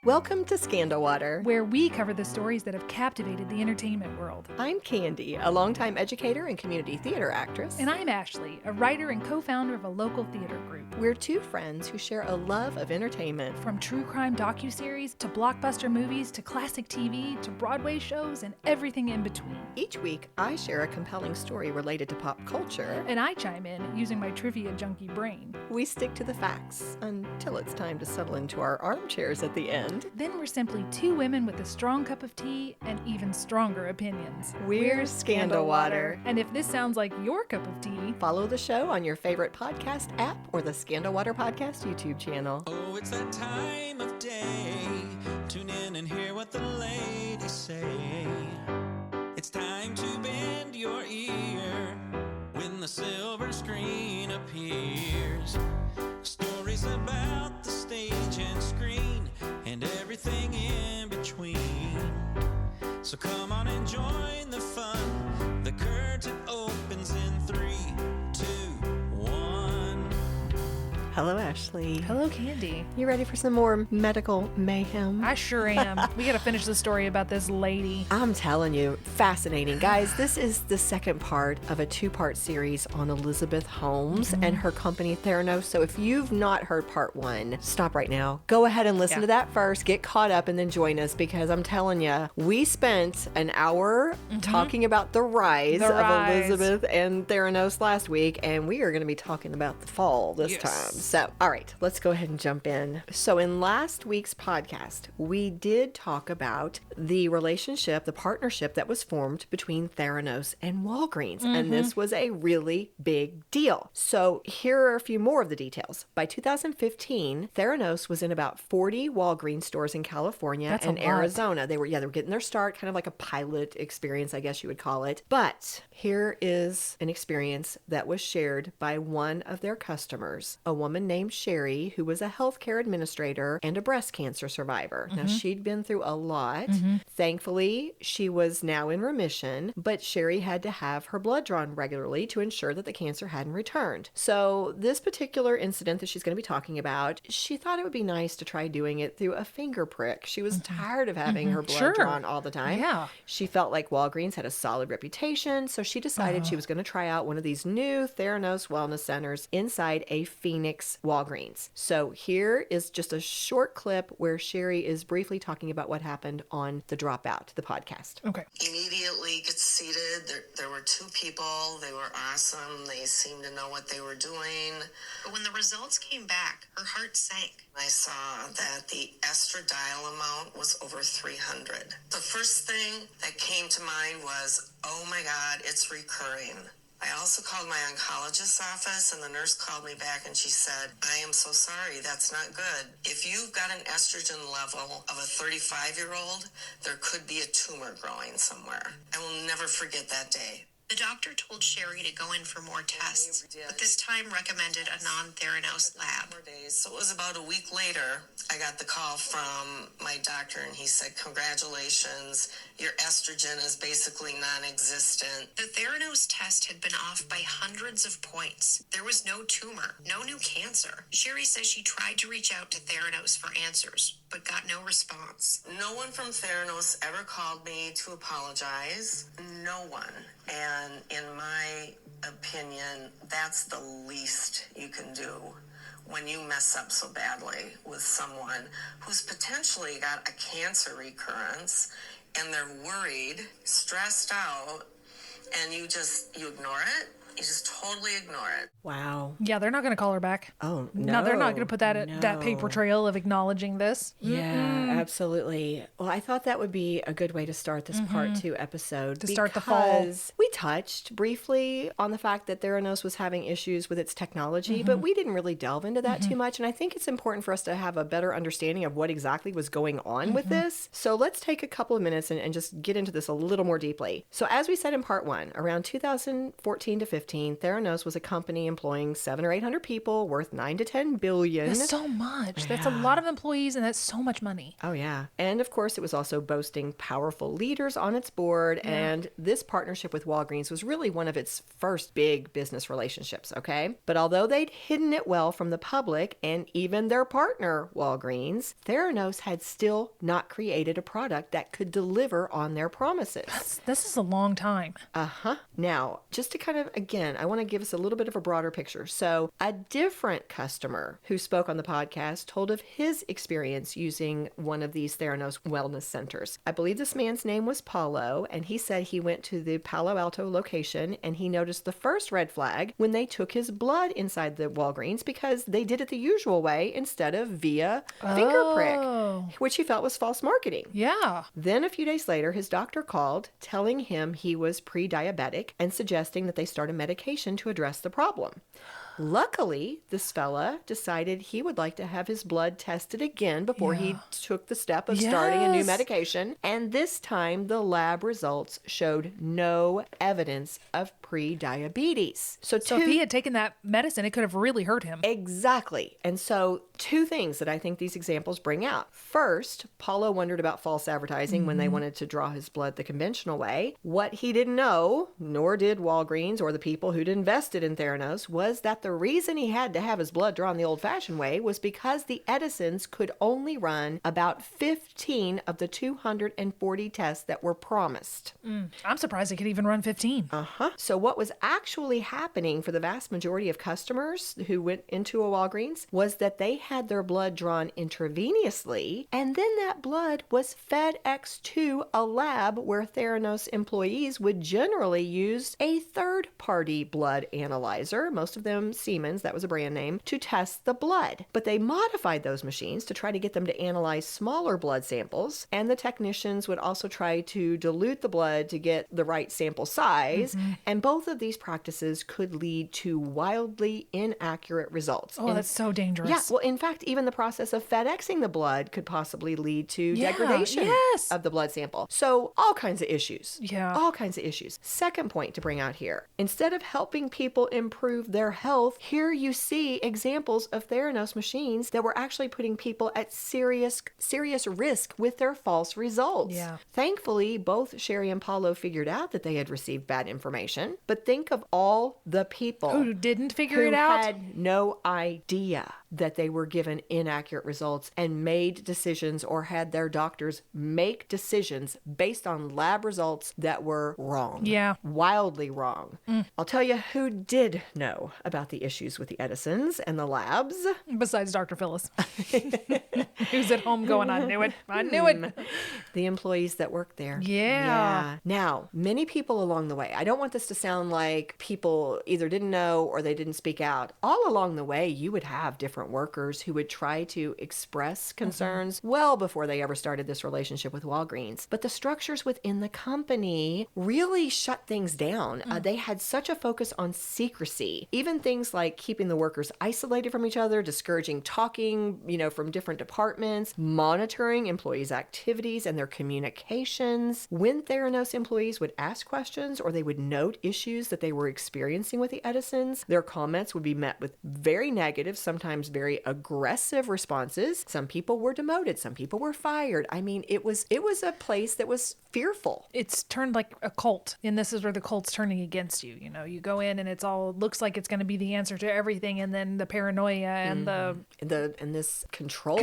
Welcome to Scandal Water, where we cover the stories that have captivated the entertainment world. I'm Candy, a longtime educator and community theater actress. And I'm Ashley, a writer and co-founder of a local theater group. We're two friends who share a love of entertainment. From true crime docuseries to blockbuster movies to classic TV to Broadway shows and everything in between. Each week, I share a compelling story related to pop culture. And I chime in using my trivia junkie brain. We stick to the facts until it's time to settle into our armchairs at the end. Then we're simply two women with a strong cup of tea and even stronger opinions. We're Scandal Water. And if this sounds like your cup of tea, follow the show on your favorite podcast app or the Scandal Water Podcast YouTube channel. Oh, it's that time of day. Tune in and hear what the ladies say. It's time to bend your ear when the silver screen appears. Stories about the stage and screen and everything in between. So come on and join the fun. The curtain opens in 3, 2, 1. Hello, Ashley. hello, Candy. You ready for some more medical mayhem? I sure am. We gotta finish the story about this lady. I'm telling you, fascinating. Guys, this is the second part of a two-part series on Elizabeth Holmes and her company Theranos. So if you've not heard part one, stop right now. Go ahead and listen to that first, get caught up, and then join us because I'm telling you, we spent an hour talking about the rise of Elizabeth and Theranos last week, and we are going to be talking about the fall this time. So, all right, let's go ahead and jump in. So in last week's podcast, we did talk about the relationship, the partnership that was formed between Theranos and Walgreens. And this was a really big deal. So here are a few more of the details. By 2015, Theranos was in about 40 Walgreens stores in California and Arizona. They were getting their start, kind of like a pilot experience, I guess you would call it. But here is an experience that was shared by one of their customers, a woman named Sherry, who was a healthcare administrator and a breast cancer survivor. Now, she'd been through a lot. Thankfully, she was now in remission, but Sherry had to have her blood drawn regularly to ensure that the cancer hadn't returned. So this particular incident that she's going to be talking about, she thought it would be nice to try doing it through a finger prick. She was tired of having her blood drawn all the time. Yeah. She felt like Walgreens had a solid reputation, so she decided she was going to try out one of these new Theranos wellness centers inside a Phoenix Walgreens. So here is just a short clip where Sherry is briefly talking about what happened on the Dropout, the podcast. Okay. Immediately get seated. There were two people. They were awesome. They seemed to know what they were doing. But when the results came back, her heart sank. I saw that the estradiol amount was over 300. The first thing that came to mind was, oh my God, it's recurring. I also called my oncologist's office, and the nurse called me back and she said, I am so sorry, that's not good. If you've got an estrogen level of a 35-year-old, there could be a tumor growing somewhere. I will never forget that day. The doctor told Sherry to go in for more tests, but this time recommended a non-Theranos lab. So it was about a week later, I got the call from my doctor, and he said, congratulations, your estrogen is basically non-existent. The Theranos test had been off by hundreds of points. There was no tumor, no new cancer. Sherry says she tried to reach out to Theranos for answers, but got no response. No one from Theranos ever called me to apologize. No one. And in my opinion, that's the least you can do when you mess up so badly with someone who's potentially got a cancer recurrence and they're worried, stressed out, and you ignore it. You just totally ignore it. Wow. Yeah, they're not going to call her back. Oh, no. No, they're not going to put that paper trail of acknowledging this. Yeah, absolutely. Well, I thought that would be a good way to start this part 2 episode. To start the fall. Because we touched briefly on the fact that Theranos was having issues with its technology, but we didn't really delve into that too much. And I think it's important for us to have a better understanding of what exactly was going on with this. So let's take a couple of minutes and just get into this a little more deeply. So as we said in part 1, around 2014 to 15, 2015, Theranos was a company employing 700 or 800 people, worth 9 to 10 billion. That's so much. That's a lot of employees, and that's so much money. Oh, yeah. And of course, it was also boasting powerful leaders on its board. Yeah. And this partnership with Walgreens was really one of its first big business relationships, okay? But although they'd hidden it well from the public and even their partner, Walgreens, Theranos had still not created a product that could deliver on their promises. This is a long time. Now, just to kind of, again, I want to give us a little bit of a broader picture. So a different customer who spoke on the podcast told of his experience using one of these Theranos wellness centers. I believe this man's name was Paulo, and he said he went to the Palo Alto location and he noticed the first red flag when they took his blood inside the Walgreens because they did it the usual way instead of via finger prick, which he felt was false marketing. Yeah. Then a few days later, his doctor called, telling him he was pre-diabetic and suggesting that they start a medication to address the problem. Luckily, this fella decided he would like to have his blood tested again before he took the step of starting a new medication. And this time, the lab results showed no evidence of pre-diabetes. So if he had taken that medicine, it could have really hurt him. Exactly. And so two things that I think these examples bring out. First, Paulo wondered about false advertising when they wanted to draw his blood the conventional way. What he didn't know, nor did Walgreens or the people who'd invested in Theranos, was that the reason he had to have his blood drawn the old-fashioned way was because the Edisons could only run about 15 of the 240 tests that were promised. I'm surprised they could even run 15. So what was actually happening for the vast majority of customers who went into a Walgreens was that they had their blood drawn intravenously, and then that blood was FedEx to a lab where Theranos employees would generally use a third-party blood analyzer, most of them Siemens, that was a brand name, to test the blood. But they modified those machines to try to get them to analyze smaller blood samples, and the technicians would also try to dilute the blood to get the right sample size, and both of these practices could lead to wildly inaccurate results. Oh, that's so dangerous. Yeah, well, in fact, even the process of FedExing the blood could possibly lead to degradation of the blood sample. So all kinds of issues. Yeah. All kinds of issues. Second point to bring out here. Instead of helping people improve their health, here you see examples of Theranos machines that were actually putting people at serious risk with their false results. Yeah. Thankfully, both Sherry and Paulo figured out that they had received bad information, but think of all the people who didn't figure it out, who had no idea that they were given inaccurate results and made decisions or had their doctors make decisions based on lab results that were wrong. Yeah. Wildly wrong. I'll tell you who did know about the issues with the Edisons and the labs. Besides Dr. Phyllis, who's at home going, I knew it. I knew it. The employees that worked there. Yeah. Now, many people along the way, I don't want this to sound like people either didn't know or they didn't speak out. All along the way, you would have different workers who would try to express concerns well before they ever started this relationship with Walgreens. But the structures within the company really shut things down. They had such a focus on secrecy. Even things like keeping the workers isolated from each other, discouraging talking, from different departments, monitoring employees' activities and their communications. When Theranos employees would ask questions or they would note issues that they were experiencing with the Edisons, their comments would be met with very negative, sometimes very aggressive responses. Some people were demoted. Some people were fired. I mean, it was a place that was fearful. It's turned like a cult, and this is where the cult's turning against you. You go in and looks like it's going to be the answer to everything, and then the paranoia and this control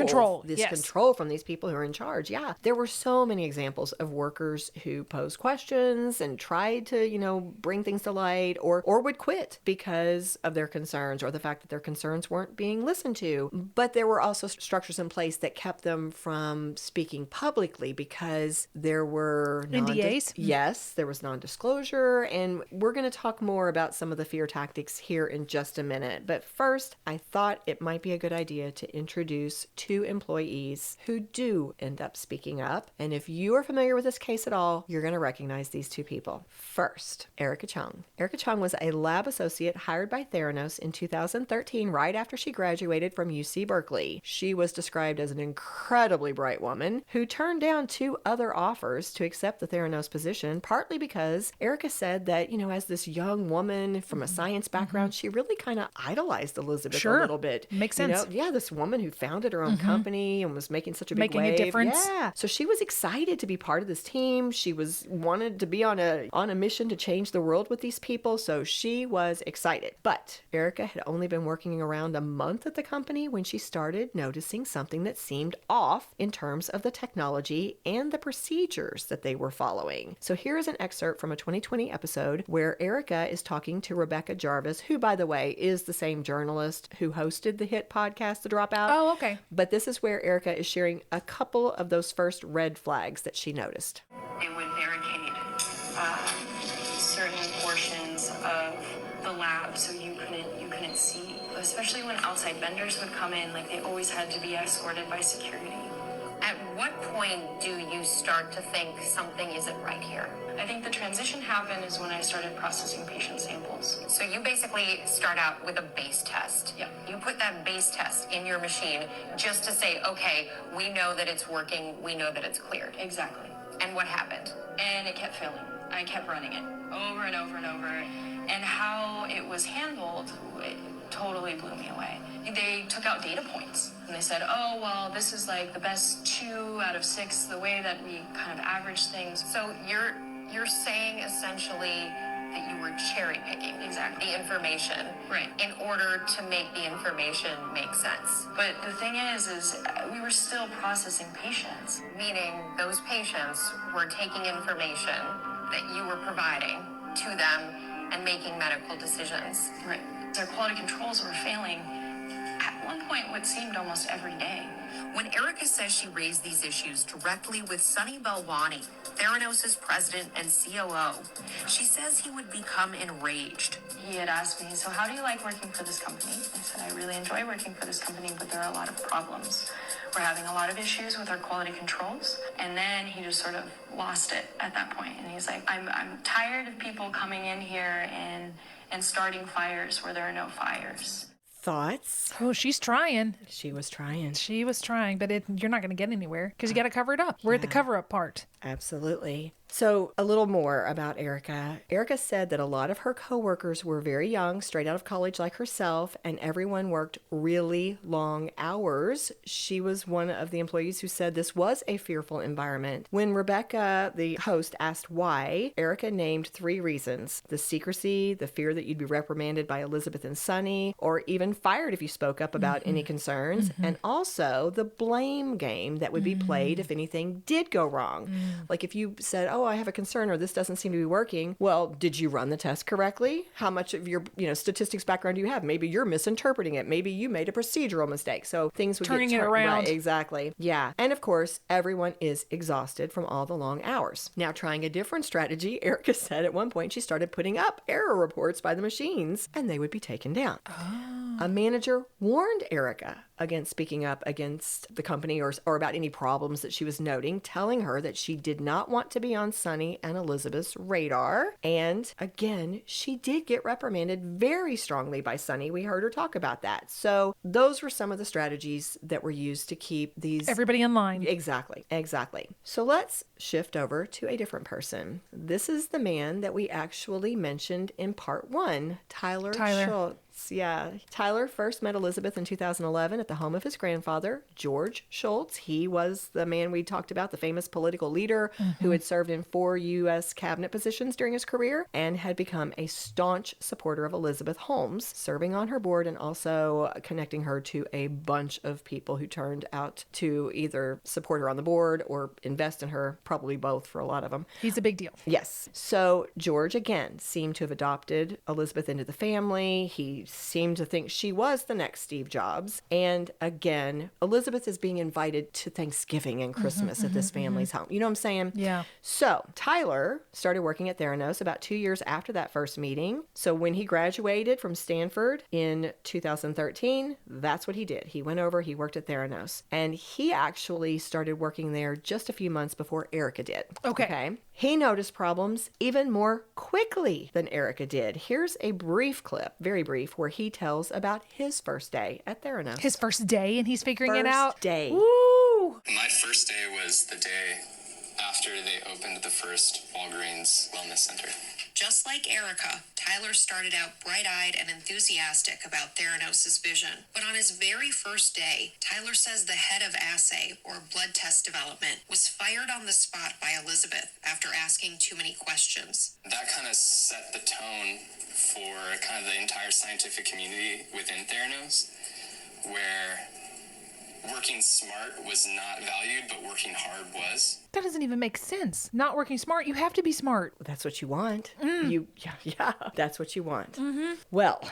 from these people who are in charge. Yeah, there were so many examples of workers who posed questions and tried to bring things to light, or would quit because of their concerns or the fact that their concerns weren't being listened to. But there were also structures in place that kept them from speaking publicly because there were NDAs. Yes, there was non-disclosure, and we're going to talk more about some of the fear tactics here in just a minute. But first, I thought it might be a good idea to introduce two employees who do end up speaking up And if you are familiar with this case at all, you're going to recognize these two people. First, Erika Cheung. Erika Cheung was a lab associate hired by Theranos in 2013, right after she graduated from UC Berkeley. She was described as an incredibly bright woman who turned down 2 other offers to accept the Theranos position, partly because Erika said that, as this young woman from a science background, she really kind of idolized Elizabeth a little bit. Makes sense. This woman who founded her own company and was making such a big wave. A difference. Yeah. So she was excited to be part of this team. She wanted to be on a mission to change the world with these people. So she was excited. But Erika had only been working around a month at the company when she started noticing something that seemed off in terms of the technology and the procedures that they were following. So here is an excerpt from a 2020 episode where Erika is talking to Rebecca Jarvis, who, by the way, is the same journalist who hosted the hit podcast, The Dropout. Oh, okay. But this is where Erika is sharing a couple of those first red flags that she noticed. They would barricade certain portions of the lab so you couldn't see. Especially when outside vendors would come in, they always had to be escorted by security. At what point do you start to think something isn't right here? I think the transition happened is when I started processing patient samples. So you basically start out with a base test. Yeah. You put that base test in your machine just to say, okay, we know that it's working, we know that it's cleared. Exactly. And what happened? And it kept failing. I kept running it over and over and over. And how it was handled, it totally blew me away. They took out data points and they said, oh, well, this is the best 2 out of 6, the way that we kind of average things. So you're saying essentially that you were cherry picking Exactly. the information, Right. in order to make the information make sense. But the thing is we were still processing patients. Meaning those patients were taking information that you were providing to them and making medical decisions. Right. Their quality controls were failing at one point what seemed almost every day. When Erika says she raised these issues directly with Sunny Balwani, Theranos' president and COO, she says he would become enraged. He had asked me, so how do you like working for this company? I said, I really enjoy working for this company, but there are a lot of problems. We're having a lot of issues with our quality controls. And then he just sort of lost it at that point. And he's like, I'm tired of people coming in here and starting fires where there are no fires. Thoughts? Oh, she's trying. She was trying. She was trying, but you're not going to get anywhere because you got to cover it up. We're at the cover up part. Absolutely. So a little more about Erika. Erika said that a lot of her coworkers were very young, straight out of college like herself, and everyone worked really long hours. She was one of the employees who said this was a fearful environment. When Rebecca, the host, asked why, Erika named 3 reasons: the secrecy, the fear that you'd be reprimanded by Elizabeth and Sunny, or even fired if you spoke up about any concerns, and also the blame game that would be played if anything did go wrong. Like if you said, oh, I have a concern, or this doesn't seem to be working. Well, did you run the test correctly? How much of your, statistics background do you have? Maybe you're misinterpreting it. Maybe you made a procedural mistake. So things would Turning get it around. Right, exactly. Yeah. And of course, everyone is exhausted from all the long hours. Now, trying a different strategy, Erika said at one point she started putting up error reports by the machines, and they would be taken down. A manager warned Erika against speaking up against the company or about any problems that she was noting, telling her that she did not want to be on Sunny and Elizabeth's radar. And again, she did get reprimanded very strongly by Sunny. We heard her talk about that. So those were some of the strategies that were used to keep these... Everybody in line. Exactly. So let's shift over to a different person. This is the man that we actually mentioned in part 1, Tyler. Shultz. Yeah. Tyler first met Elizabeth in 2011 at the home of his grandfather, George Shultz. He was the man we talked about, the famous political leader who had served in 4 U.S. cabinet positions during his career and had become a staunch supporter of Elizabeth Holmes, serving on her board and also connecting her to a bunch of people who turned out to either support her on the board or invest in her, probably both for a lot of them. He's a big deal. Yes. So George, again, seemed to have adopted Elizabeth into the family. He seemed to think she was the next Steve Jobs. And And again, Elizabeth is being invited to Thanksgiving and Christmas at this family's home. You know what I'm saying? Yeah. So Tyler started working at Theranos about 2 years after that first meeting. So when he graduated from Stanford in 2013, that's what he did. He went over, he worked at Theranos. And he actually started working there just a few months before Erika did. Okay. He noticed problems even more quickly than Erika did. Here's a brief clip, very brief, where he tells about his first day at Theranos. His first day, and he's figuring it out. First day. Woo! My first day was the day after they opened the first Walgreens Wellness Center. Just like Erika, Tyler started out bright-eyed and enthusiastic about Theranos' vision. But on his very first day, Tyler says the head of assay, or blood test development, was fired on the spot by Elizabeth after asking too many questions. That kind of set the tone for kind of the entire scientific community within Theranos, where working smart was not valued, but working hard was. That doesn't even make sense. Not working smart. You have to be smart. That's what you want. Yeah, that's what you want. Well,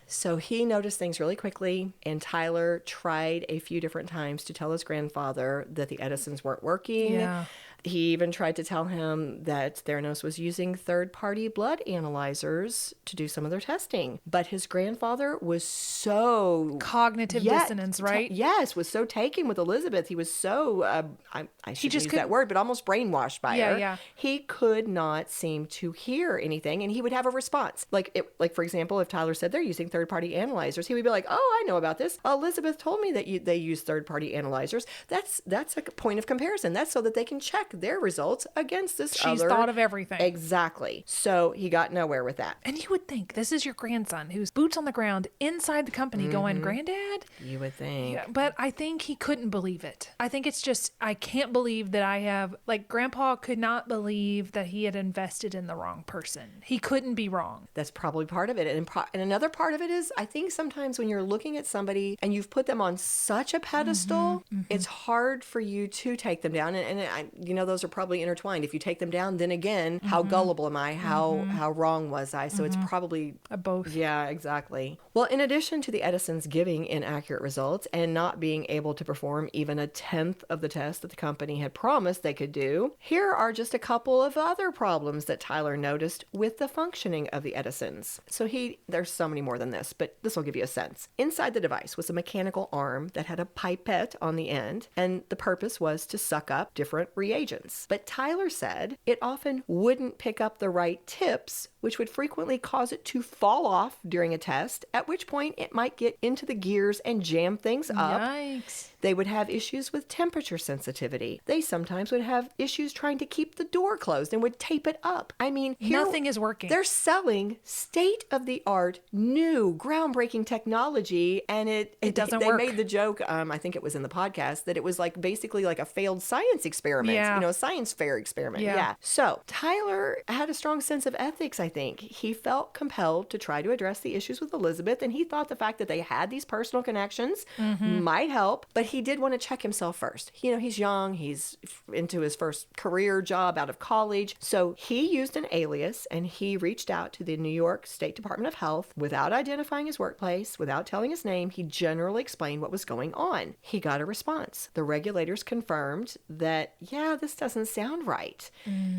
so he noticed things really quickly, and Tyler tried a few different times to tell his grandfather that the Edisons weren't working. Yeah. He even tried to tell him that Theranos was using third-party blood analyzers to do some of their testing. But his grandfather was so... Cognitive dissonance, right? Yes, was so taken with Elizabeth. He was so, I shouldn't use that couldn't- word, but almost brainwashed by her. Yeah. He could not seem to hear anything, and he would have a response. Like, for example, if Tyler said they're using third-party analyzers, he would be like, oh, I know about this. Elizabeth told me that they use third-party analyzers. That's a point of comparison. That's so that they can check their results against this She's thought of everything. Exactly. So he got nowhere with that. And you would think this is your grandson who's boots on the ground inside the company going, Granddad? You would think. Yeah, but I think he couldn't believe it. I think it's just, I can't believe that I have, like, Grandpa could not believe that he had invested in the wrong person. He couldn't be wrong. That's probably part of it. And another part of it is, I think sometimes when you're looking at somebody and you've put them on such a pedestal, it's hard for you to take them down. And those are probably intertwined. If you take them down, then again, how gullible am I? How wrong was I? So it's probably Both. Yeah, exactly. Well, in addition to the Edisons giving inaccurate results and not being able to perform even a tenth of the tests that the company had promised they could do, here are just a couple of other problems that Tyler noticed with the functioning of the Edisons. So there's so many more than this, but this will give you a sense. Inside the device was a mechanical arm that had a pipette on the end, and the purpose was to suck up different reagents. But Tyler said it often wouldn't pick up the right tips, which would frequently cause it to fall off during a test, at which point it might get into the gears and jam things up. Yikes. They would have issues with temperature sensitivity. They sometimes would have issues trying to keep the door closed and would tape it up. I mean, Nothing is working. They're selling state-of-the-art, new, groundbreaking technology, and it doesn't they work. made the joke, I think it was in the podcast, that it was like basically like a failed science experiment. Yeah. A science fair experiment. Yeah. So Tyler had a strong sense of ethics, I think. He felt compelled to try to address the issues with Elizabeth, and he thought the fact that they had these personal connections might help, but he did want to check himself first. He's young, he's into his first career job out of college, so he used an alias, and he reached out to the New York State Department of Health without identifying his workplace, without telling his name. He generally explained what was going on. He got a response. The regulators confirmed that, this doesn't sound right.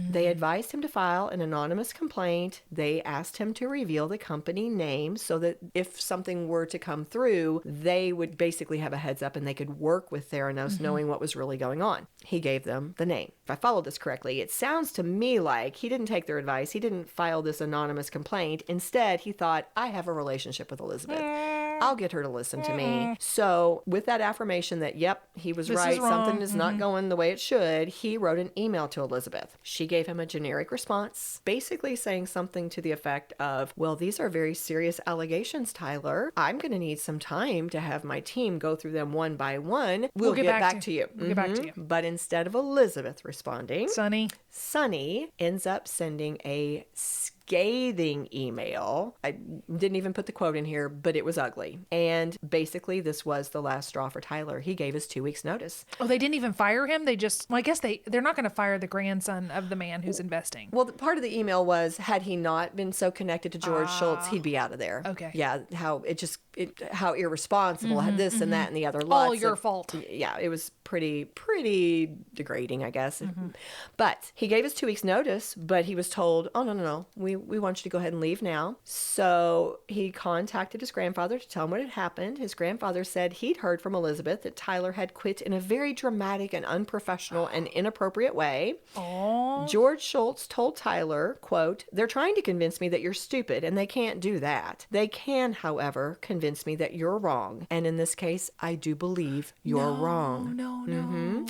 They advised him to file an anonymous complaint. They asked him to reveal the company name so that if something were to come through, they would basically have a heads up and they could work with Theranos knowing what was really going on. He gave them the name. If I followed this correctly, it sounds to me like he didn't take their advice. He didn't file this anonymous complaint. Instead, he thought, I have a relationship with Elizabeth. I'll get her to listen to me. So with that affirmation that, he was This is right, wrong. something is not going the way it should, he wrote an email to Elizabeth. She gave him a generic response, basically saying something to the effect of, well, these are very serious allegations, Tyler. I'm going to need some time to have my team go through them one by one. We'll get back to you. We'll get back to you. But instead of Elizabeth responding, Sunny. Sunny ends up sending a scathing email. I didn't even put the quote in here, but it was ugly. And basically, this was the last straw for Tyler. He gave us 2 weeks notice. Oh, they didn't even fire him? They just, well, I guess they're not going to fire the grandson of the man who's investing. Well, part of the email was, had he not been so connected to George Shultz, he'd be out of there. Okay. Yeah, how irresponsible, had this and that and the other. All your fault. Yeah, it was pretty degrading, I guess. But he gave us 2 weeks notice, but he was told, oh, no, we want you to go ahead and leave now. So he contacted his grandfather to tell him what had happened. His grandfather said he'd heard from Elizabeth that Tyler had quit in a very dramatic and unprofessional and inappropriate way. Oh. George Shultz told Tyler, quote, they're trying to convince me that you're stupid, and they can't do that. They can, however, convince me that you're wrong. And in this case, I do believe you're wrong. No.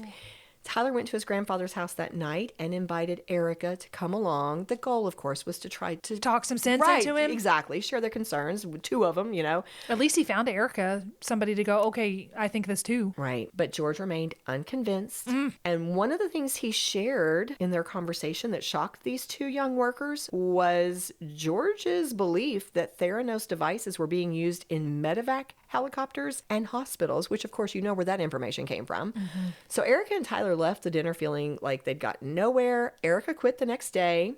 Tyler went to his grandfather's house that night and invited Erika to come along. The goal, of course, was to try to talk some sense right, into him. Exactly. Share their concerns. 2 of them, At least he found Erika, somebody to go, okay, I think this too. Right. But George remained unconvinced. And one of the things he shared in their conversation that shocked these 2 young workers was George's belief that Theranos devices were being used in medevac helicopters and hospitals, which of course you know where that information came from. So Erika and Tyler left the dinner feeling like they'd gotten nowhere. Erika quit the next day.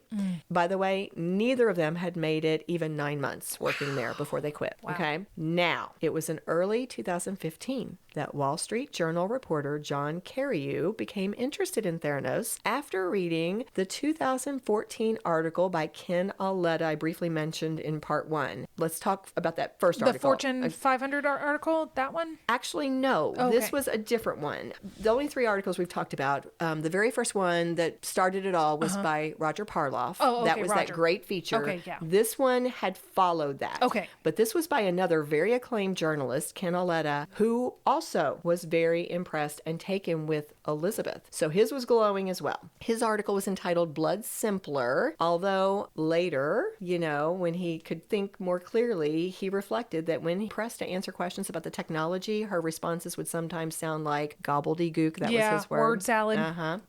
By the way, neither of them had made it even 9 months working there before they quit. Wow. Okay. Now, it was in early 2015 that Wall Street Journal reporter John Carreyou became interested in Theranos after reading the 2014 article by Ken Auletta I briefly mentioned in part 1. Let's talk about that first article. The Fortune 500 article, that one? Actually, no. Okay. This was a different one. The only 3 articles we've talked about, the very first one that started it all was by Roger Parloff. Oh, okay, that was Roger. that great feature. Okay, yeah. This one had followed that. Okay. But this was by another very acclaimed journalist, Ken Auletta, who also was very impressed and taken with Elizabeth. So his was glowing as well. His article was entitled Blood Simpler, although later, when he could think more clearly, he reflected that when he pressed to answer questions about the technology, her responses would sometimes sound like gobbledygook. That was his word salad.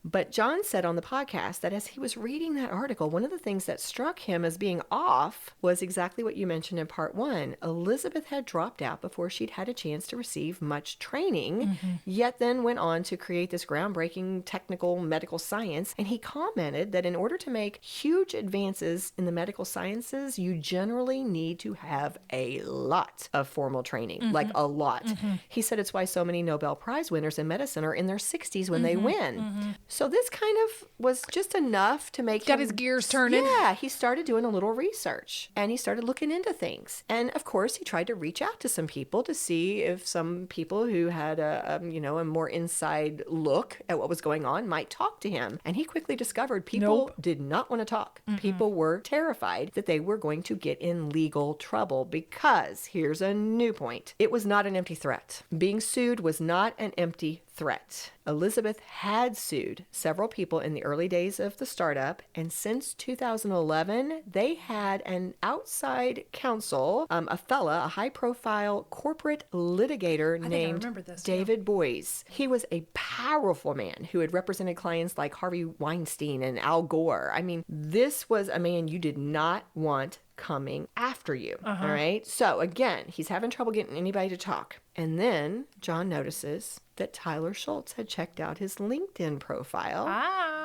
But John said on the podcast that as he was reading that article, one of the things that struck him as being off was exactly what you mentioned in part 1. Elizabeth had dropped out before she'd had a chance to receive much training, yet then went on to create this groundbreaking technical medical science. And he commented that in order to make huge advances in the medical sciences, you generally need to have a lot of formal training, like a lot. He said it's why so many Nobel Prize winners in medicine are in their 60s when they win. So this kind of was just enough to make Got his gears turning. Yeah, he started doing a little research and he started looking into things. And of course, he tried to reach out to some people to see if some people who had a more inside look at what was going on might talk to him. And he quickly discovered people did not want to talk. People were terrified that they were going to get in legal trouble because here's a new point. It was not an empty threat. Being sued was not an empty threat. Elizabeth had sued several people in the early days of the startup, and since 2011, they had an outside counsel, a high-profile corporate litigator named David Boies. He was a powerful man who had represented clients like Harvey Weinstein and Al Gore. I mean, this was a man you did not want coming after you. All right. So again, he's having trouble getting anybody to talk. And then John notices that Tyler Shultz had checked out his LinkedIn profile.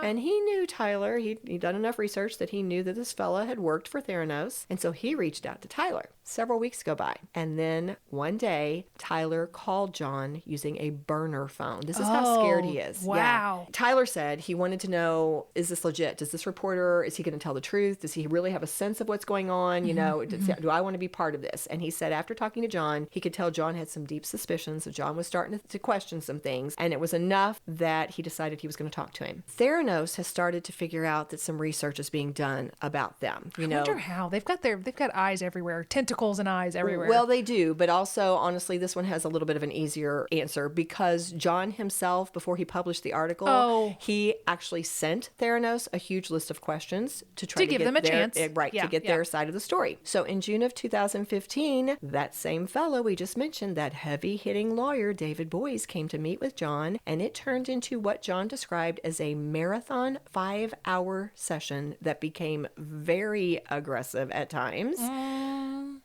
And he knew Tyler. He'd done enough research that he knew that this fella had worked for Theranos. And so he reached out to Tyler. Several weeks go by. And then one day, Tyler called John using a burner phone. This is how scared he is. Wow. Yeah. Tyler said he wanted to know, is this legit? Does this reporter, is he going to tell the truth? Does he really have a sense of what's going on? Do I want to be part of this? And he said after talking to John, he could tell John had some deep suspicions. So John was starting to question some things. And it was enough that he decided he was going to talk to him. Theranos has started to figure out that some research is being done about them. I wonder how. They've got eyes everywhere, tentacles and eyes everywhere. Well, they do. But also, honestly, this one has a little bit of an easier answer because John himself, before he published the article, he actually sent Theranos a huge list of questions to try to give them a chance. To get their side of the story. So in June of 2015, that same fellow we just mentioned, that heavy-hitting lawyer, David Boies, came to meet with John, and it turned into what John described as a marathon marathon 5-hour session that became very aggressive at times.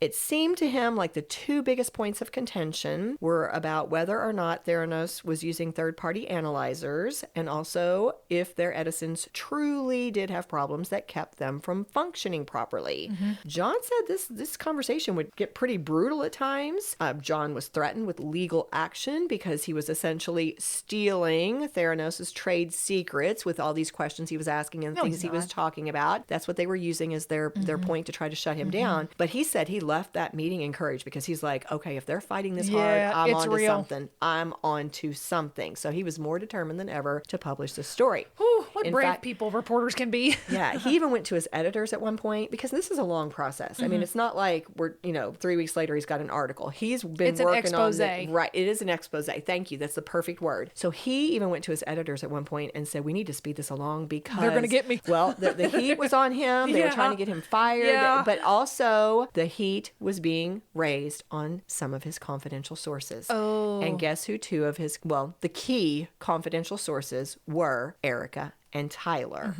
It seemed to him like the two biggest points of contention were about whether or not Theranos was using third-party analyzers, and also if their Edisons truly did have problems that kept them from functioning properly. John said this conversation would get pretty brutal at times. John was threatened with legal action because he was essentially stealing Theranos' trade secrets with all these questions he was asking and things he was talking about. That's what they were using as their point to try to shut him down. But he said he left that meeting encouraged because he's like, okay, if they're fighting this hard, I'm on to something. I'm on to something. So he was more determined than ever to publish this story. Whew, what brave people reporters can be. Yeah, he even went to his editors at one point because this is a long process. I mean, it's not like we're, 3 weeks later he's got an article. He's been working on it. Right, it is an expose. Thank you. That's the perfect word. So he even went to his editors at one point and said, we need to speed this along because they're going to get me. Well, the heat was on him. They were trying to get him fired. But also the heat was being raised on some of his confidential sources. Oh. And guess who two of his, the key confidential sources were Erika and Tyler.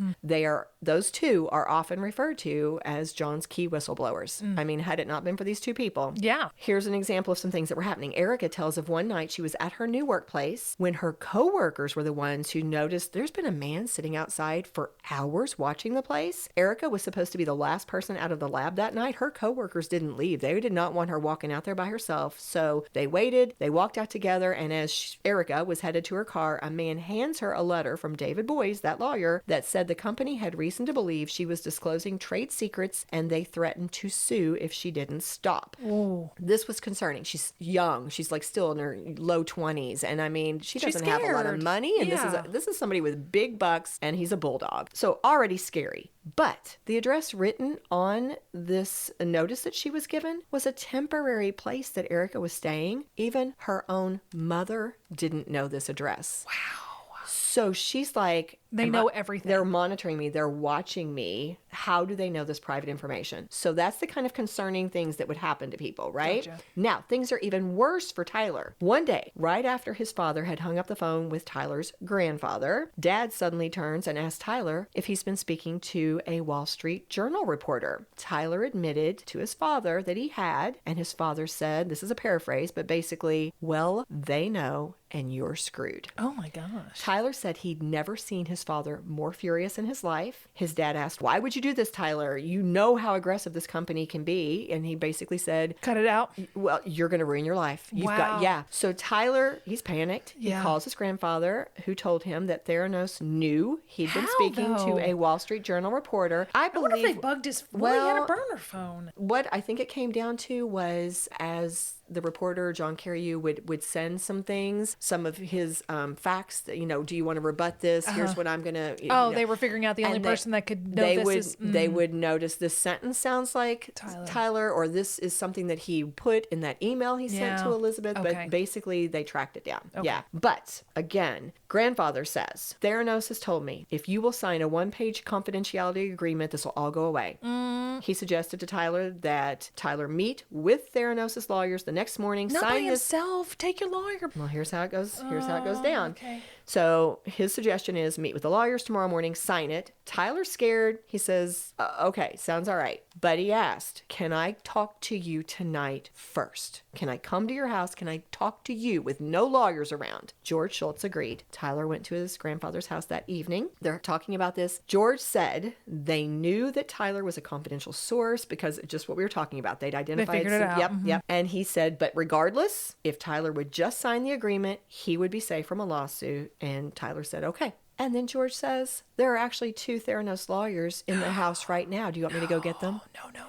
Those two are often referred to as John's key whistleblowers. I mean, had it not been for these two people. Yeah. Here's an example of some things that were happening. Erika tells of one night she was at her new workplace when her coworkers were the ones who noticed there's been a man sitting outside for hours watching the place. Erika was supposed to be the last person out of the lab that night. Her coworkers didn't leave. They did not want her walking out there by herself. So they waited, they walked out together, and as Erika was headed to her car, a man hands her a letter from David Boyes, that lawyer, that said the company had reason to believe she was disclosing trade secrets and they threatened to sue if she didn't stop. Ooh. This was concerning. She's young. She's like still in her low 20s. And I mean, she doesn't have a lot of money. And this is somebody with big bucks and he's a bulldog. So already scary. But the address written on this notice that she was given was a temporary place that Erika was staying. Even her own mother didn't know this address. Wow. So she's like, they know everything. They're monitoring me. They're watching me. How do they know this private information? So that's the kind of concerning things that would happen to people, right? Gotcha. Now, things are even worse for Tyler. One day, right after his father had hung up the phone with Tyler's grandfather, Dad suddenly turns and asks Tyler if he's been speaking to a Wall Street Journal reporter. Tyler admitted to his father that he had, and his father said, this is a paraphrase, but basically, well, they know and you're screwed. Oh my gosh. Tyler said he'd never seen his father more furious in his life. His dad asked, why would you do this, Tyler? You know how aggressive this company can be. And he basically said, cut it out. Well, you're going to ruin your life. So Tyler, he's panicked. He calls his grandfather, who told him that Theranos knew he'd been speaking to a Wall Street Journal reporter. I wonder if they bugged his phone. He had a burner phone. What I think it came down to was, as the reporter, John Carreyou, would send some things, some of his facts that, do you want to rebut this? Here's what I'm going to... they were figuring out the only person that could know this. They would notice this sentence sounds like Tyler, or this is something that he put in that email he sent to Elizabeth, but basically they tracked it down. Okay. Yeah. But again, grandfather says, Theranos has told me, if you will sign a 1-page confidentiality agreement, this will all go away. He suggested to Tyler that Tyler meet with Theranos' lawyers the next morning. Not sign by this. himself. Take your lawyer. Well, here's how it goes. Here's how it goes down. Okay. So his suggestion is meet with the lawyers tomorrow morning, sign it. Tyler's scared. He says, okay, sounds all right. But he asked, can I talk to you tonight first? Can I come to your house? Can I talk to you with no lawyers around? George Shultz agreed. Tyler went to his grandfather's house that evening. They're talking about this. George said they knew that Tyler was a confidential source because just what we were talking about. They'd identified. They figured it out. Yep. And he said, but regardless, if Tyler would just sign the agreement, he would be safe from a lawsuit. And Tyler said, okay. And then George says, there are actually 2 Theranos lawyers in the house right now. Do you want me to go get them? No.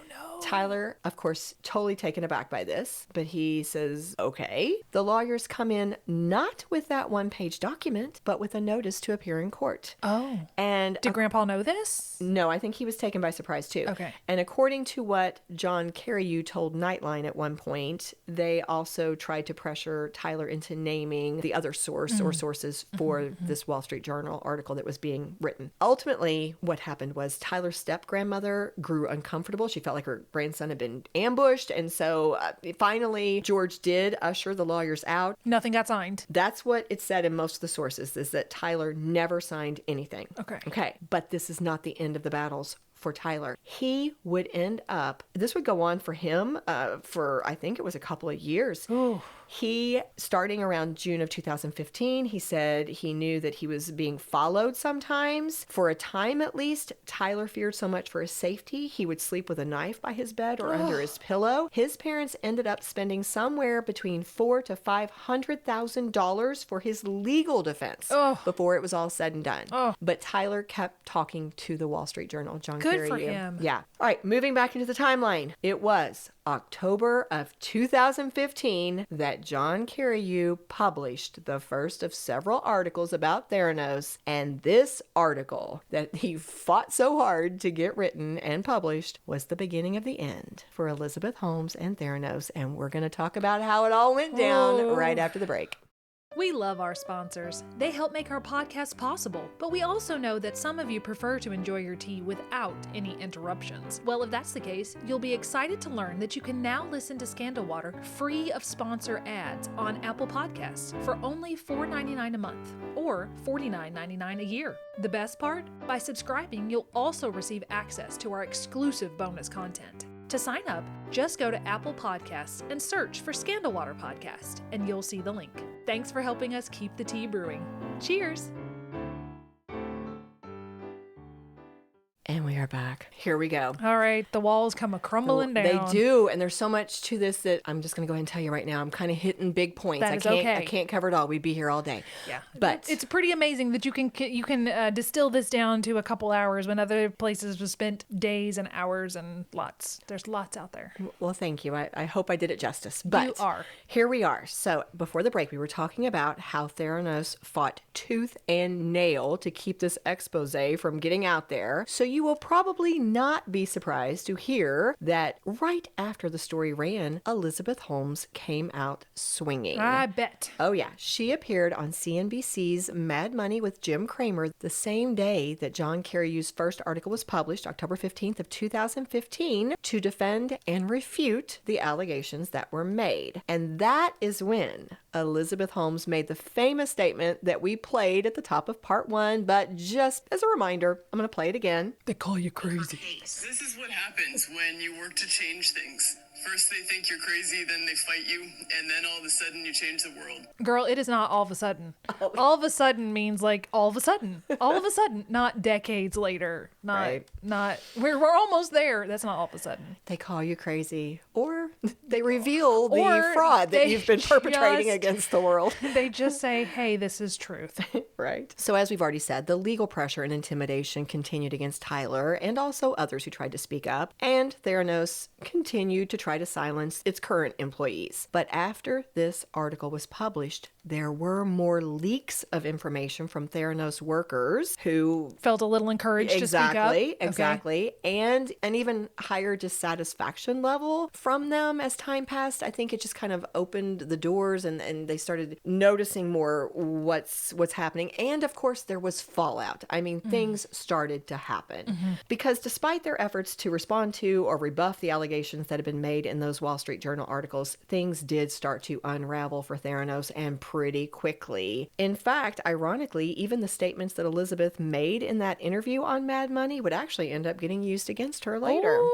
Tyler, of course, totally taken aback by this, but he says, okay. The lawyers come in not with that 1-page document, but with a notice to appear in court. Oh. And did Grandpa know this? No, I think he was taken by surprise too. Okay. And according to what John Carreyou told Nightline at one point, they also tried to pressure Tyler into naming the other source or sources for this Wall Street Journal article that was being written. Ultimately, what happened was Tyler's step-grandmother grew uncomfortable. She felt like her grandson had been ambushed. And so finally, George did usher the lawyers out. Nothing got signed. That's what it said in most of the sources, is that Tyler never signed anything. Okay. But this is not the end of the battles for Tyler. He would end up, this would go on for him for, I think it was a couple of years. Ooh. He, starting around June of 2015, he said he knew that he was being followed sometimes. For a time at least, Tyler feared so much for his safety, he would sleep with a knife by his bed or under his pillow. His parents ended up spending somewhere between $400,000 to $500,000 for his legal defense before it was all said and done. But Tyler kept talking to the Wall Street Journal, John Carreyou. Good for him. Yeah. All right, moving back into the timeline. It was October of 2015 that John Carreyou published the first of several articles about Theranos, and this article that he fought so hard to get written and published was the beginning of the end for Elizabeth Holmes and Theranos, and we're going to talk about how it all went down right after the break. We love our sponsors. They help make our podcast possible, but we also know that some of you prefer to enjoy your tea without any interruptions. Well, if that's the case, you'll be excited to learn that you can now listen to Scandal Water free of sponsor ads on Apple Podcasts for only $4.99 a month or $49.99 a year. The best part? By subscribing, you'll also receive access to our exclusive bonus content. To sign up, just go to Apple Podcasts and search for Scandal Water Podcast, and you'll see the link. Thanks for helping us keep the tea brewing. Cheers! And we are back. Here we go. All right, the walls come a-crumbling down. They do, and there's so much to this that I'm just going to go ahead and tell you right now. I'm kind of hitting big points. That is okay. I can't cover it all. We'd be here all day. Yeah, but it's pretty amazing that you can distill this down to a couple hours when other places have spent days and hours and lots. There's lots out there. Well, thank you. I hope I did it justice. But you are. Here we are. So before the break, we were talking about how Theranos fought tooth and nail to keep this expose from getting out there. So you will probably not be surprised to hear that right after the story ran, Elizabeth Holmes came out swinging. I bet. Oh yeah, she appeared on CNBC's Mad Money with Jim Cramer the same day that John Carreyou's first article was published, October 15th of 2015, to defend and refute the allegations that were made. And that is when Elizabeth Holmes made the famous statement that we played at the top of part 1, but just as a reminder, I'm going to play it again. They call you crazy. This is what happens when you work to change things. First they think you're crazy, then they fight you, and then all of a sudden you change the world. Girl, it is not all of a sudden. All of a sudden means like all of a sudden. All of a sudden, not decades later. Not we're almost there. That's not all of a sudden. They call you crazy, or they reveal the fraud that you've been perpetrating against the world. They just say, hey, this is truth. Right. So as we've already said, the legal pressure and intimidation continued against Tyler and also others who tried to speak up, and Theranos continued to try to silence its current employees. But after this article was published, there were more leaks of information from Theranos workers who felt a little encouraged to speak up. Exactly. And an even higher dissatisfaction level from them as time passed. I think it just kind of opened the doors and they started noticing more what's happening. And of course, there was fallout. I mean, things started to happen. Because despite their efforts to respond to or rebuff the allegations that had been made in those Wall Street Journal articles, things did start to unravel for Theranos, and pretty quickly. In fact, ironically, even the statements that Elizabeth made in that interview on Mad Money would actually end up getting used against her later.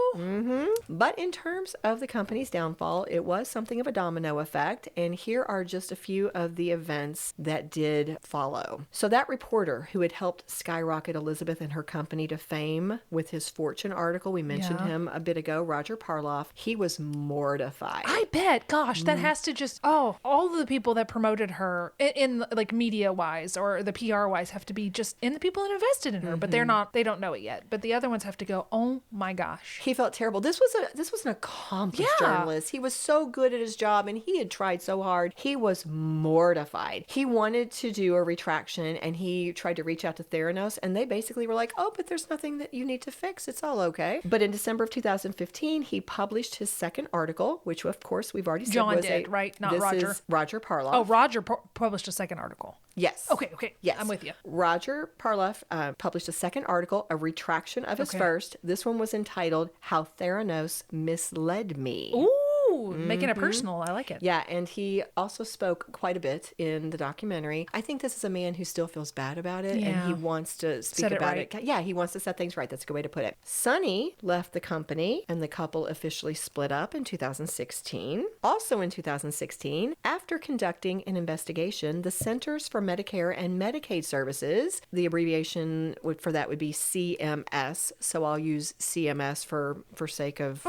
But in terms of the company's downfall, it was something of a domino effect, and here are just a few of the events that did follow. So that reporter who had helped skyrocket Elizabeth and her company to fame with his Fortune article, we mentioned him a bit ago, Roger Parloff, he was mortified. I bet. Gosh, that has to just, all of the people that promoted her in like media wise or the PR wise have to be just in the people that invested in her, but they don't know it yet. But the other ones have to go, oh my gosh. He felt terrible. This was an accomplished journalist. He was so good at his job and he had tried so hard. He was mortified. He wanted to do a retraction and he tried to reach out to Theranos and they basically were like, oh, but there's nothing that you need to fix. It's all okay. But in December of 2015, he published his second article, which of course we've already said John was did, right? Not Roger. Is Roger Parloff. Oh, Roger published a second article. Yes. Okay. Yes. I'm with you. Roger Parloff published a second article, a retraction of his first. This one was entitled How Theranos Misled Me. Ooh, making it personal. I like it. Yeah, and he also spoke quite a bit in the documentary. I think this is a man who still feels bad about it, and he wants to speak Set it about right. it. Yeah, he wants to set things right. That's a good way to put it. Sunny left the company, and the couple officially split up in 2016. Also in 2016, after conducting an investigation, the Centers for Medicare and Medicaid Services, the abbreviation for that would be CMS, so I'll use CMS for sake of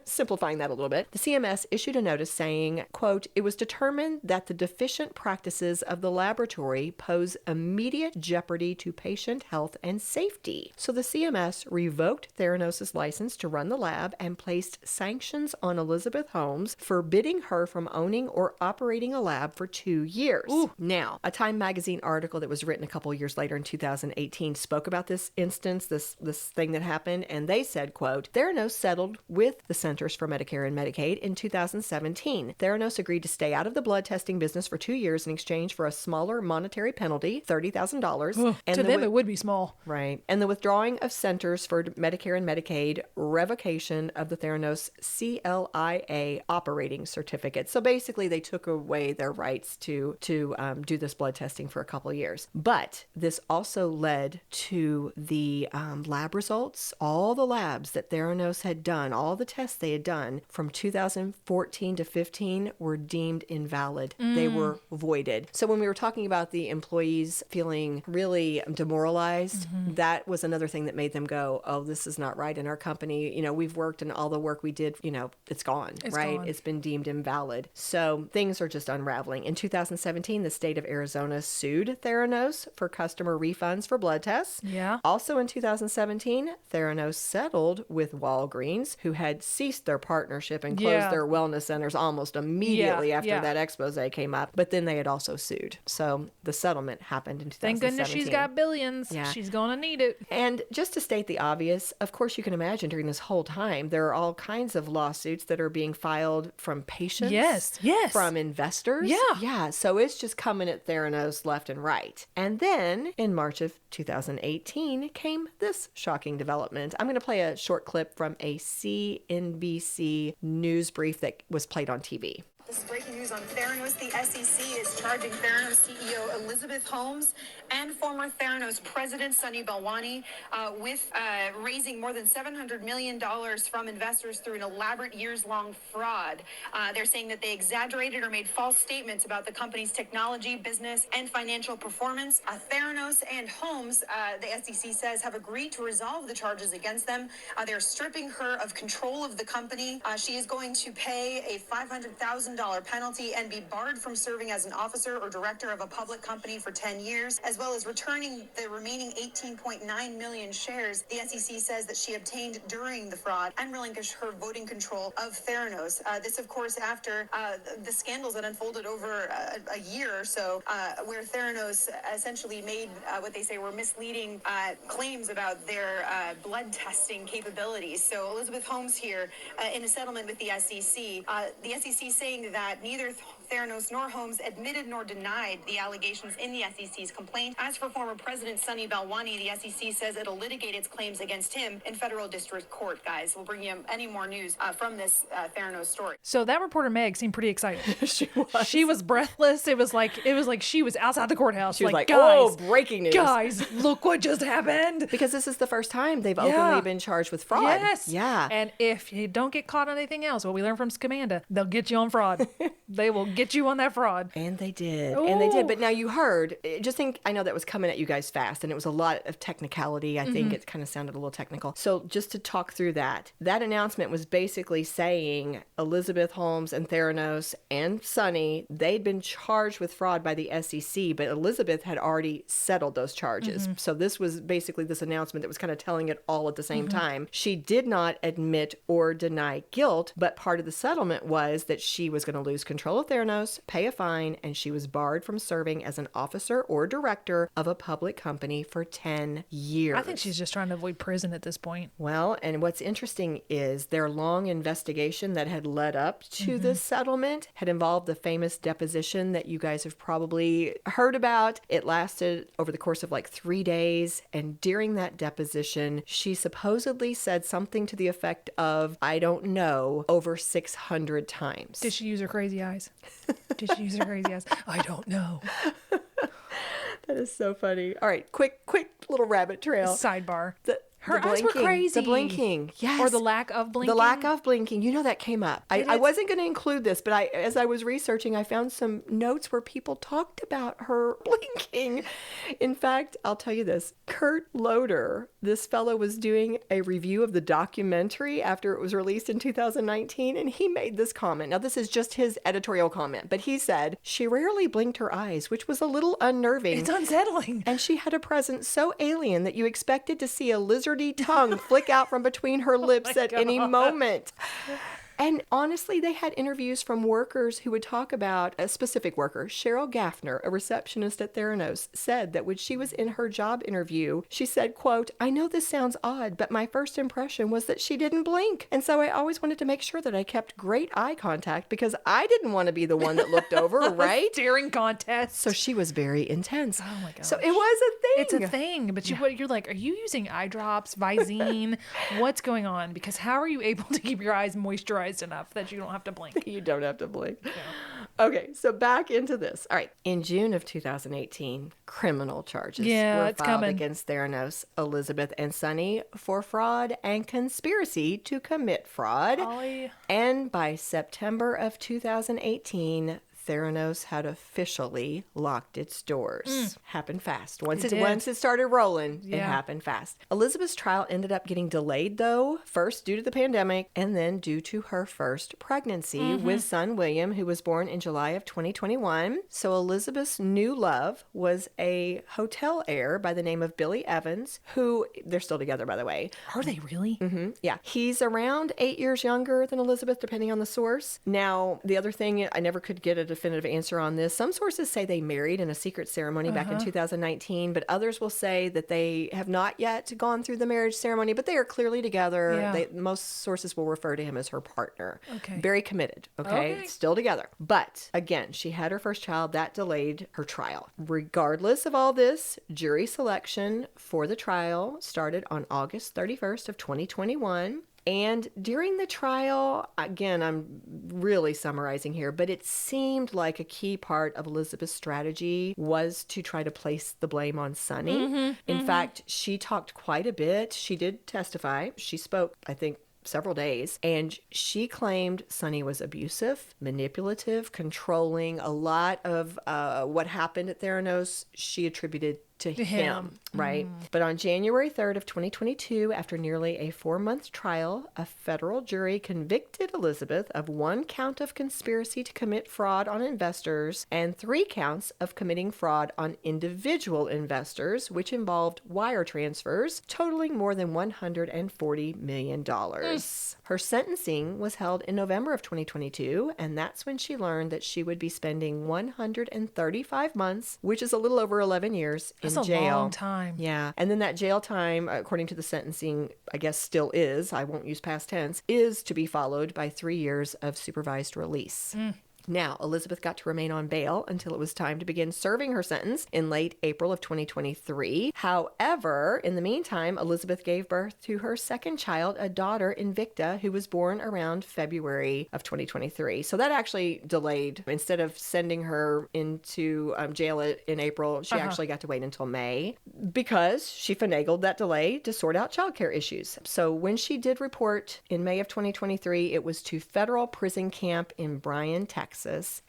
simplifying that a little bit. The CMS issued a notice saying, quote, it was determined that the deficient practices of the laboratory pose immediate jeopardy to patient health and safety. So the CMS revoked Theranos' license to run the lab and placed sanctions on Elizabeth Holmes, forbidding her from owning or operating a lab for 2 years. Ooh. Now, a Time magazine article that was written a couple years later in 2018 spoke about this instance, this thing that happened, and they said, quote, Theranos settled with the Centers for Medicare and Medicaid in 2017. Theranos agreed to stay out of the blood testing business for 2 years in exchange for a smaller monetary penalty, $30,000. To them, it would be small. Right. And the withdrawing of Centers for Medicare and Medicaid, revocation of the Theranos CLIA operating certificate. So basically, they took away their rights to do this blood testing for a couple of years. But this also led to the lab results. All the labs that Theranos had done, all the tests they had done from 2014 to 15 were deemed invalid. They were voided. So when we were talking about the employees feeling really demoralized, that was another thing that made them go, oh, this is not right in our company. You know, we've worked and all the work we did, you know, it's gone, right? It's been deemed invalid. So things are just unraveling. In 2017, the state of Arizona sued Theranos for customer refunds for blood tests. Yeah. Also in 2017, Theranos settled with Walgreens, who had ceased their partnership and closed their wellness centers almost immediately after that expose came up. But then they had also sued. So the settlement happened in 2017. Thank goodness she's got billions. Yeah. She's going to need it. And just to state the obvious, of course, you can imagine during this whole time, there are all kinds of lawsuits that are being filed from patients. Yes. From investors. Yeah. So it's just coming at Theranos left and right. And then in March of 2018 came this shocking development. I'm going to play a short clip from a CNBC news brief that was played on TV. This is breaking news on Theranos. The SEC is charging Theranos CEO Elizabeth Holmes and former Theranos president Sunny Balwani with raising more than $700 million from investors through an elaborate years-long fraud. They're saying that they exaggerated or made false statements about the company's technology, business, and financial performance. Theranos and Holmes, the SEC says, have agreed to resolve the charges against them. They're stripping her of control of the company. She is going to pay a $500,000 penalty and be barred from serving as an officer or director of a public company for 10 years, as well as returning the remaining 18.9 million shares the SEC says that she obtained during the fraud and relinquish her voting control of Theranos. This, of course, after the scandals that unfolded over a year or so, where Theranos essentially made what they say were misleading claims about their blood testing capabilities. So Elizabeth Holmes here in a settlement with the SEC saying that neither Theranos nor Holmes admitted nor denied the allegations in the SEC's complaint. As for former President Sunny Balwani, the SEC says it'll litigate its claims against him in federal district court. Guys, we'll bring you any more news from this Theranos story. So that reporter Meg seemed pretty excited. She was breathless. It was like she was outside the courthouse. She was like, guys, oh, breaking news. Guys, look what just happened. Because this is the first time they've openly been charged with fraud. Yes. Yeah. And if you don't get caught on anything else, what we learned from Scamanda, they'll get you on fraud. They will get you on that fraud. And they did. Ooh. And they did. But now you heard, I know that was coming at you guys fast, and it was a lot of technicality. I think it kind of sounded a little technical. So just to talk through that announcement was basically saying Elizabeth Holmes and Theranos and Sunny, they'd been charged with fraud by the SEC, but Elizabeth had already settled those charges. So this was basically this announcement that was kind of telling it all at the same time. She did not admit or deny guilt, but part of the settlement was that she was going to lose control of Theranos Theranos, pay a fine, and she was barred from serving as an officer or director of a public company for 10 years. I think she's just trying to avoid prison at this point. Well, and what's interesting is their long investigation that had led up to this settlement had involved the famous deposition that you guys have probably heard about. It lasted over the course of like 3 days. And during that deposition, she supposedly said something to the effect of, I don't know, over 600 times. Did she use her crazy eyes? I don't know. That is so funny. All right, quick little rabbit trail. Sidebar. Her eyes were crazy. The blinking. Yes. Or the lack of blinking. The lack of blinking. You know, that came up. I wasn't going to include this, but as I was researching, I found some notes where people talked about her blinking. In fact, I'll tell you this. Kurt Loder, this fellow was doing a review of the documentary after it was released in 2019, and he made this comment. Now, this is just his editorial comment, but he said, she rarely blinked her eyes, which was a little unnerving. It's unsettling. And she had a presence so alien that you expected to see a lizardy tongue flick out from between her lips at any moment. And honestly, they had interviews from workers who would talk about a specific worker. Cheryl Gaffner, a receptionist at Theranos, said that when she was in her job interview, she said, quote, I know this sounds odd, but my first impression was that she didn't blink. And so I always wanted to make sure that I kept great eye contact because I didn't want to be the one that looked over, right? Staring contest. So she was very intense. Oh my gosh. So it was a thing. It's a thing. But you're like, are you using eye drops, Visine? What's going on? Because how are you able to keep your eyes moisturized enough that you don't have to blink? You don't have to blink. Yeah. Okay, so back into this. All right. In June of 2018, criminal charges were filed against Theranos, Elizabeth, and Sunny for fraud and conspiracy to commit fraud. And by September of 2018, Theranos had officially locked its doors. Happened fast. Once it started rolling, it happened fast. Elizabeth's trial ended up getting delayed, though, first due to the pandemic and then due to her first pregnancy with son William, who was born in July of 2021. So Elizabeth's new love was a hotel heir by the name of Billy Evans, who they're still together, by the way. Are they really? Yeah. He's around 8 years younger than Elizabeth, depending on the source. Now, the other thing, I never could get a definitive answer on this. Some sources say they married in a secret ceremony back in 2019, but others will say that they have not yet gone through the marriage ceremony, but they are clearly together. Yeah. Most sources will refer to him as her partner. Okay. Very committed. Okay. Still together. But again, she had her first child. That delayed her trial. Regardless of all this, jury selection for the trial started on August 31st of 2021. And during the trial, again, I'm really summarizing here, but it seemed like a key part of Elizabeth's strategy was to try to place the blame on Sunny. In fact, she talked quite a bit. She did testify. She spoke, I think, several days, and she claimed Sunny was abusive, manipulative, controlling. A lot of what happened at Theranos, she attributed to him, right? But on January 3rd of 2022, after nearly a 4-month trial, a federal jury convicted Elizabeth of 1 count of conspiracy to commit fraud on investors and 3 counts of committing fraud on individual investors, which involved wire transfers totaling more than $140 million. Her sentencing was held in November of 2022, and that's when she learned that she would be spending 135 months, which is a little over 11 years, in jail. That's a long time. Yeah. And then that jail time, according to the sentencing, I guess still is, I won't use past tense, is to be followed by 3 years of supervised release. Now, Elizabeth got to remain on bail until it was time to begin serving her sentence in late April of 2023. However, in the meantime, Elizabeth gave birth to her second child, a daughter, Invicta, who was born around February of 2023. So that actually delayed. Instead of sending her into jail in April, she actually got to wait until May because she finagled that delay to sort out childcare issues. So when she did report in May of 2023, it was to federal prison camp in Bryan, Texas.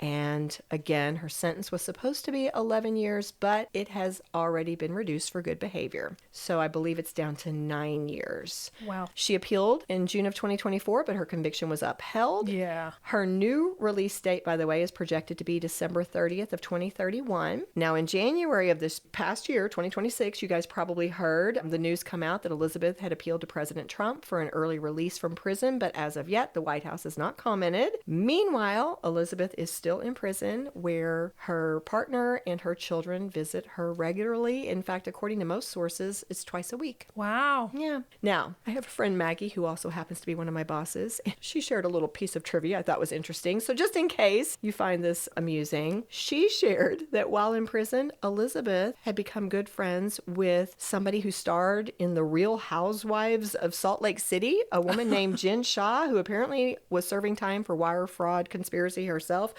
And again, her sentence was supposed to be 11 years, but it has already been reduced for good behavior. So I believe it's down to 9 years. Wow. She appealed in June of 2024, but her conviction was upheld. Yeah. Her new release date, by the way, is projected to be December 30th of 2031. Now, in January of this past year, 2026, you guys probably heard the news come out that Elizabeth had appealed to President Trump for an early release from prison, but as of yet, the White House has not commented. Meanwhile, Elizabeth Elizabeth is still in prison, where her partner and her children visit her regularly. In fact, according to most sources, it's twice a week. Wow. Yeah. Now, I have a friend, Maggie, who also happens to be one of my bosses. She shared a little piece of trivia I thought was interesting. So just in case you find this amusing, she shared that while in prison, Elizabeth had become good friends with somebody who starred in The Real Housewives of Salt Lake City, a woman named Jen Shaw, who apparently was serving time for wire fraud conspiracy herself.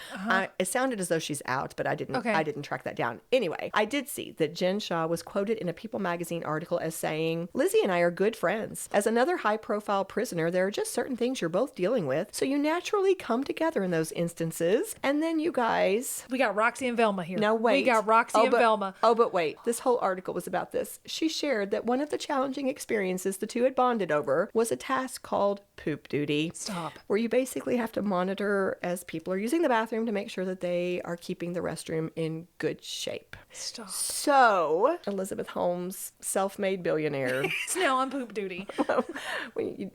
It sounded as though she's out, but I didn't track that down. Anyway, I did see that Jen Shaw was quoted in a People magazine article as saying, "Lizzie and I are good friends. As another high-profile prisoner, there are just certain things you're both dealing with, so you naturally come together in those instances. And then you guys..." We got Roxy and Velma here. Now wait. We got Roxy and Velma. Oh, but wait. This whole article was about this. She shared that one of the challenging experiences the two had bonded over was a task called poop duty. Stop. Where you basically have to monitor as people are using the bathroom to make sure that they are keeping the restroom in good shape. Stop. So, Elizabeth Holmes, self-made billionaire. It's now on poop duty.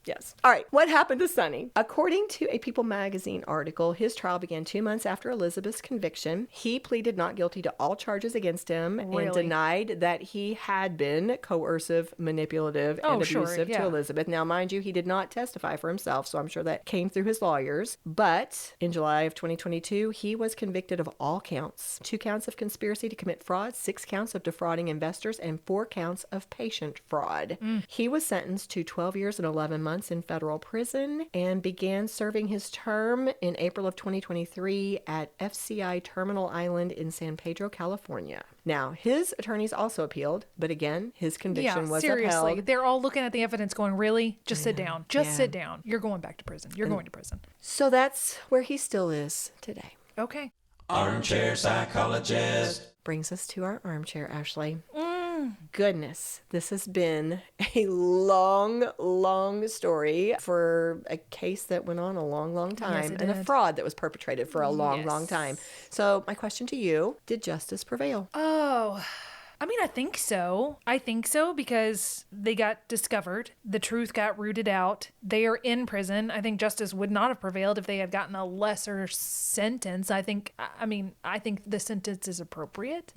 Yes. All right. What happened to Sunny? According to a People magazine article, his trial began 2 months after Elizabeth's conviction. He pleaded not guilty to all charges against him and denied that he had been coercive, manipulative, and abusive to Elizabeth. Now, mind you, he did not testify for himself, so I'm sure that came through his lawyers. But in July of 2022, he was convicted of all counts. 2 counts of conspiracy to commit fraud, 6 counts of defrauding investors, and 4 counts of patient fraud. He was sentenced to 12 years and 11 months in federal prison and began serving his term in April of 2023 at FCI Terminal Island in San Pedro, California. Now, his attorneys also appealed, but again, his conviction was seriously. upheld. They're all looking at the evidence going, really? Just sit down. Just sit down. You're going back to prison. You're going to prison. So that's where he still is today. Okay. Armchair psychologist. Brings us to our armchair, Ashley. Goodness, this has been a long story for a case that went on a long time, Yes, and a fraud that was perpetrated for a long time. So my question to you, did justice prevail? Oh, I mean, I think so. I think so because they got discovered. The truth got rooted out. They are in prison. I think justice would not have prevailed if they had gotten a lesser sentence. I think the sentence is appropriate.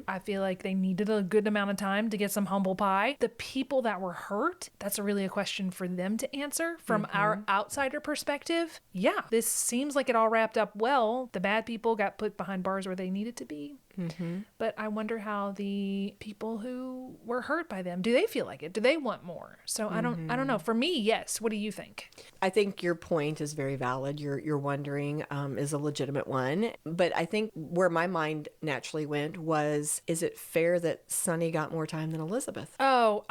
I feel like they needed a good amount of time to get some humble pie. The people that were hurt, that's really a question for them to answer. From our outsider perspective, yeah, this seems like it all wrapped up well. The bad people got put behind bars where they needed to be. But I wonder how the people who were hurt by them, do they feel like it? Do they want more? So I don't know. For me, yes. What do you think? I think your point is very valid. You're wondering is a legitimate one. But I think where my mind naturally went was, is it fair that Sunny got more time than Elizabeth? Oh,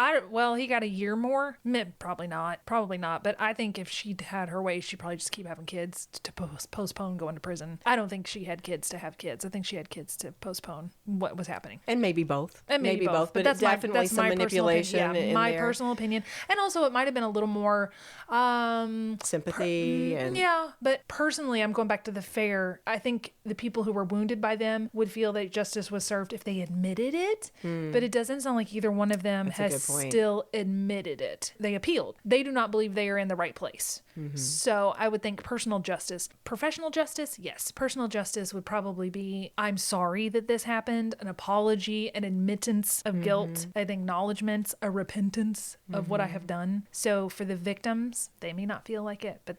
he got a year more. Probably not. But I think if she'd had her way, she'd probably just keep having kids to postpone going to prison. I don't think she had kids to have kids. I think she had kids to postpone what was happening. And maybe both. And maybe both. But that's definitely some manipulation in my there. personal opinion. And also it might have been a little more sympathy. But personally, I'm going back to the fair. I think the people who were wounded by them would feel that justice was served if they admitted it. But it doesn't sound like either one of them has still admitted it. They appealed. They do not believe they are in the right place. So I would think personal justice. Professional justice, yes. Personal justice would probably be, I'm sorry that this happened, an apology, an admittance of guilt, an acknowledgement, a repentance of what I have done. So for the victims, they may not feel like it, but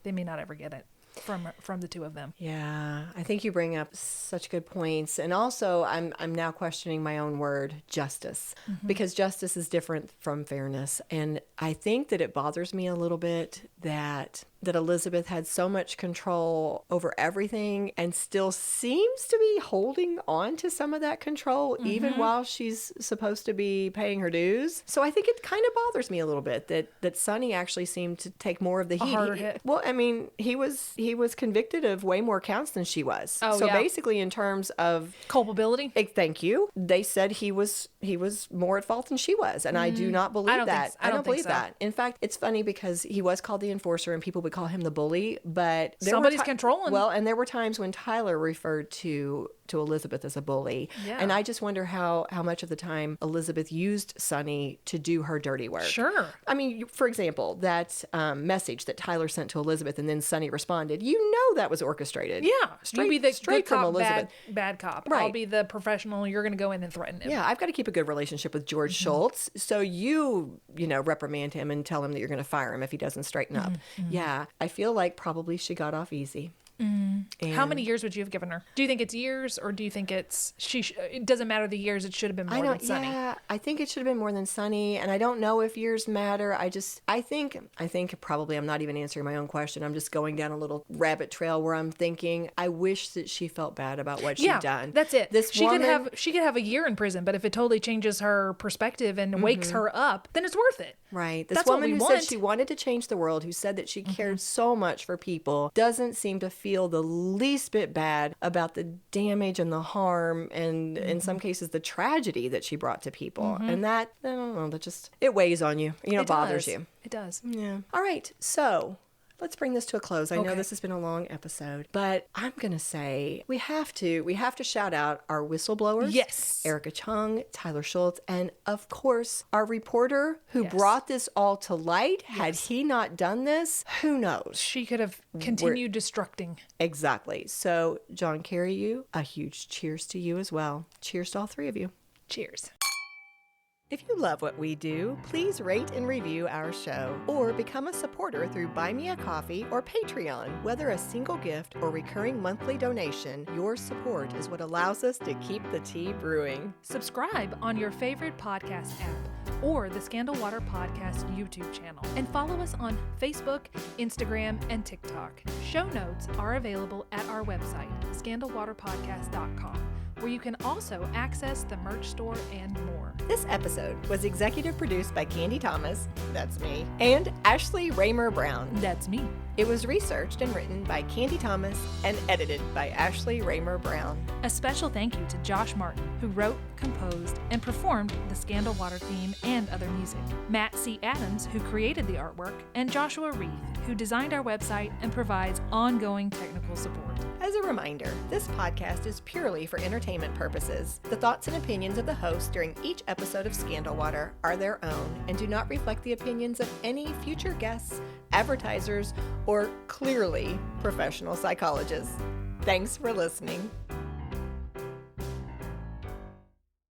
they may not ever get it from the two of them. Yeah, I think you bring up such good points. And also, I'm now questioning my own word, justice, because justice is different from fairness. And I think that it bothers me a little bit that Elizabeth had so much control over everything and still seems to be holding on to some of that control, even while she's supposed to be paying her dues. So I think it kind of bothers me a little bit that Sunny actually seemed to take more of the heat. A harder hit. Well, I mean, he was convicted of way more counts than she was. Oh, so yeah. basically, in terms of culpability, thank you. They said he was more at fault than she was, and I do not believe that. I don't believe that. In fact, it's funny because he was called the enforcer, and people would call him the bully, but somebody's controlling. Well, and there were times when Tyler referred to to Elizabeth as a bully. Yeah. And I just wonder how much of the time Elizabeth used Sunny to do her dirty work. Sure. I mean, for example, that message that Tyler sent to Elizabeth and then Sunny responded, you know that was orchestrated. Yeah. Straight, You be the straight good from cop, Elizabeth. bad cop. Right. I'll be the professional. You're going to go in and threaten him. Yeah, I've got to keep a good relationship with George Shultz. So you reprimand him and tell him that you're going to fire him if he doesn't straighten up. Yeah, I feel like probably she got off easy. How many years would you have given her? Do you think it's years, or do you think it's it doesn't matter the years? It should have been more than Sunny. Yeah, I think it should have been more than Sunny, and I don't know if years matter. I think probably I'm not even answering my own question. I'm just going down a little rabbit trail where I'm thinking I wish that she felt bad about what she'd done. That's it. She woman, could have a year in prison, but if it totally changes her perspective and wakes her up, then it's worth it. Right. This That's what woman we who want. said she wanted to change the world, who said that she cared so much for people, doesn't seem to feel the least bit bad about the damage and the harm and in some cases the tragedy that she brought to people. And that, I don't know, it weighs on you. It bothers you. It does. Yeah. All right. So let's bring this to a close. I know Okay. this has been a long episode, but I'm going to say we have to shout out our whistleblowers. Yes. Erika Cheung, Tyler Shultz, and of course, our reporter who Yes. brought this all to light. Had he not done this, who knows? She could have continued destructing. Exactly. So, John Carreyou, a huge cheers to you as well. Cheers to all three of you. Cheers. If you love what we do, please rate and review our show or become a supporter through Buy Me a Coffee or Patreon. Whether a single gift or recurring monthly donation, your support is what allows us to keep the tea brewing. Subscribe on your favorite podcast app or the Scandal Water Podcast YouTube channel, and follow us on Facebook, Instagram, and TikTok. Show notes are available at our website, scandalwaterpodcast.com, where you can also access the merch store and more. This episode was executive produced by Candy Thomas, that's me, and Ashley Raymer Brown. That's me. It was researched and written by Candy Thomas and edited by Ashley Raymer Brown. A special thank you to Josh Martin, who wrote, composed, and performed the Scandal Water theme and other music. Matt C. Adams, who created the artwork, and Joshua Reith, who designed our website and provides ongoing technical support. As a reminder, this podcast is purely for entertainment purposes. The thoughts and opinions of the host during each episode of Scandal Water are their own and do not reflect the opinions of any future guests, advertisers, or clearly professional psychologists. Thanks for listening.